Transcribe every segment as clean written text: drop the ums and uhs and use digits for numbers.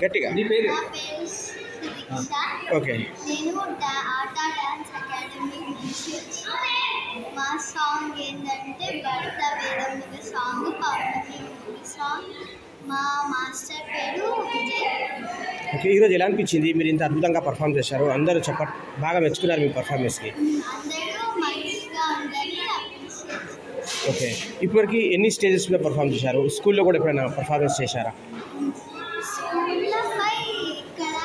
గట్టిగా నీ పేరు? ఓకే. నేను ఆటా డాన్స్ అకాడమీ నుంచి వచ్చాను. మా సాంగ్ ఏంటంటే భర్త వేదముగ సాంగ్, పౌర్ణమి మూవీ సాంగ్. మా మాస్టర్ పేరు విజయ్. ఓకే, ఈరోజు ఎలా అనిపించింది? మీరు ఇంత అద్భుతంగా పర్ఫామ్ చేశారు, అందరూ బాగా మెచ్చుకున్నారు మీ పర్ఫార్మెన్స్కి. అందరూ మంచిగా ఉందని అప్రిషియేట్. ఓకే, ఇప్పటివరకు ఎన్ని స్టేజెస్ మీద పర్ఫామ్ చేశారు? స్కూల్లో కూడా ఎప్పుడైనా పర్ఫార్మెన్స్ చేశారా? స్కూల్లో 5, ఇక్కడ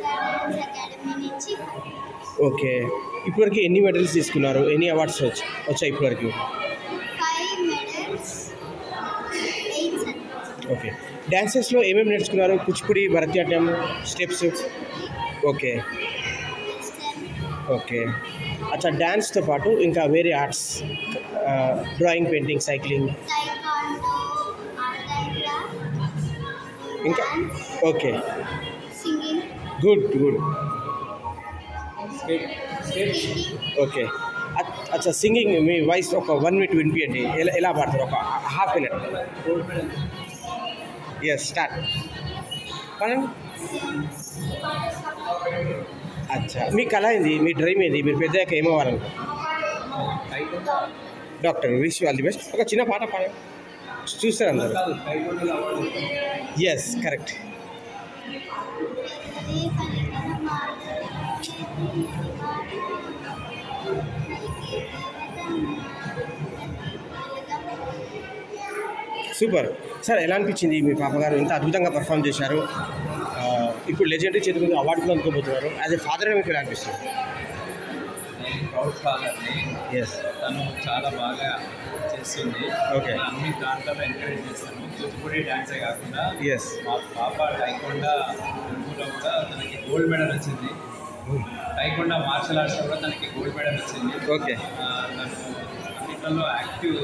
డాన్స్ అకాడమీ నుంచి 5. ఓకే, ఇప్పటివరకు ఎన్ని మెడల్స్ తీసుకున్నారు? ఎన్ని అవార్డ్స్ వచ్చాయి ఇప్పటివరకు? 5 మెడల్స్, 8 సర్టిఫికెట్స్. ఓకే, డ్యాన్సెస్లో ఏమేమి నేర్చుకున్నారు? Kuchipudi, Bharatanatyam, steps. Okay okay. అచ్చా, డ్యాన్స్తో పాటు ఇంకా వేరే arts, drawing, painting, cycling, taekwondo, art and craft, ఇంకా? Okay, singing, good. Skating. Okay, అచ్చా, సింగింగ్ మీ వాయిస్ ఒక 1 minute వినిపించండి. ఎలా పాడతారు? ఒక ½ minute. Yes, start. పడండి. అచ్చా, మీ కళ ఏంది? మీ డ్రీమ్ ఏంది? మీరు పెద్దగా ఏమవ్వాలనుకో? Doctor. Wish you all the best. ఒక చిన్న పాట పాడండి, చూస్తారు అందరు. Yes, correct. Super sir. ఎలా అనిపించింది? మీ పాపగారు ఇంత అద్భుతంగా పర్ఫామ్ చేశారు, ఇప్పుడు లెజెండరీ చేతి మీద అవార్డు కూడా అందుకోబోతున్నారు. యాజ్ ఎ ఫాదర్గా మీకు ఎలా అనిపిస్తుంది? ప్రౌడ్ ఫాదర్ని. ఎస్, తను చాలా బాగా చేస్తుంది. ఓకే, అన్ని దాంట్లో ఎంకరేజ్ చేస్తాను. కూచిపూడి డ్యాన్సే కాకుండా ఎస్, మా పాప టైకొండా తెలుగులో కూడా తనకి గోల్డ్ మెడల్ వచ్చింది. టైకొండా మార్షల్ ఆర్ట్స్లో కూడా తనకి గోల్డ్ మెడల్ వచ్చింది. ఓకే, తను అన్నింటిలో యాక్టివ్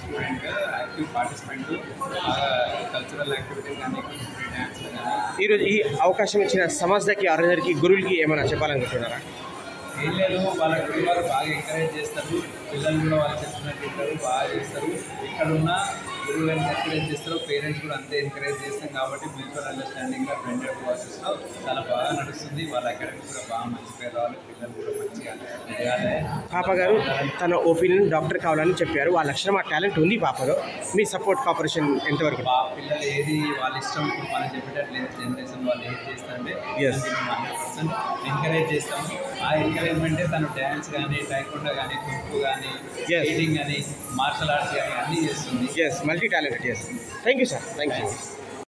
స్టూడెంట్, యాక్టివ్ పార్టిసిపెంట్. బాగా కల్చరల్ యాక్టివిటీస్ కానీ, కూచిపూడి డ్యాన్స్ కానీ. ఈరోజు ఈ అవకాశం ఇచ్చిన సమాజకి, ఆర్గనైజర్కి, గురువులకి ఏమైనా చెప్పాలనుకుంటున్నారా? ఏం లేదు, వాళ్ళ గురువు బాగా ఎంకరేజ్ చేస్తారు. పిల్లలు కూడా వాళ్ళు చెప్పినట్టు ఉంటారు, బాగా చేస్తారు. ఎక్కడున్న గురువులు ఎంకరేజ్ చేస్తారు, పేరెంట్స్ కూడా అంతే ఎంకరేజ్ చేస్తాం. కాబట్టి మ్యూచువల్ అండర్స్టాండింగ్గా ఫ్రెండెడ్ ప్రాసెస్లో చాలా బాగా నడుస్తుంది. వాళ్ళ అకాడమీ కూడా బాగా మంచి పేరు రావాలి, పిల్లలు కూడా మంచిగా ఎదగాలి. పాప గారు తన ఒపీనియన్ డాక్టర్ కావాలని చెప్పారు. ఆ లక్షణం, ఆ టాలెంట్ ఉంది పాపలో. మీ సపోర్ట్, కోఆపరేషన్ ఎంతవరకు? పిల్లలు ఏది వాళ్ళ ఇష్టం, ఇప్పుడు మనం చెప్పేటట్లు జనరేషన్ వాళ్ళు ఏది చేస్తారంటే 100% ఎంకరేజ్ చేస్తాము. ఆ ఎంకరేజ్మెంటే తను డ్యాన్స్ కానీ, టైక్వాండో కానీ, ఖోఖో కానీ, స్కేటింగ్ కానీ, మార్షల్ ఆర్ట్స్ కానీ అన్నీ చేస్తుంది. Yes, multi talented. Yes, thank you sir. Thank you.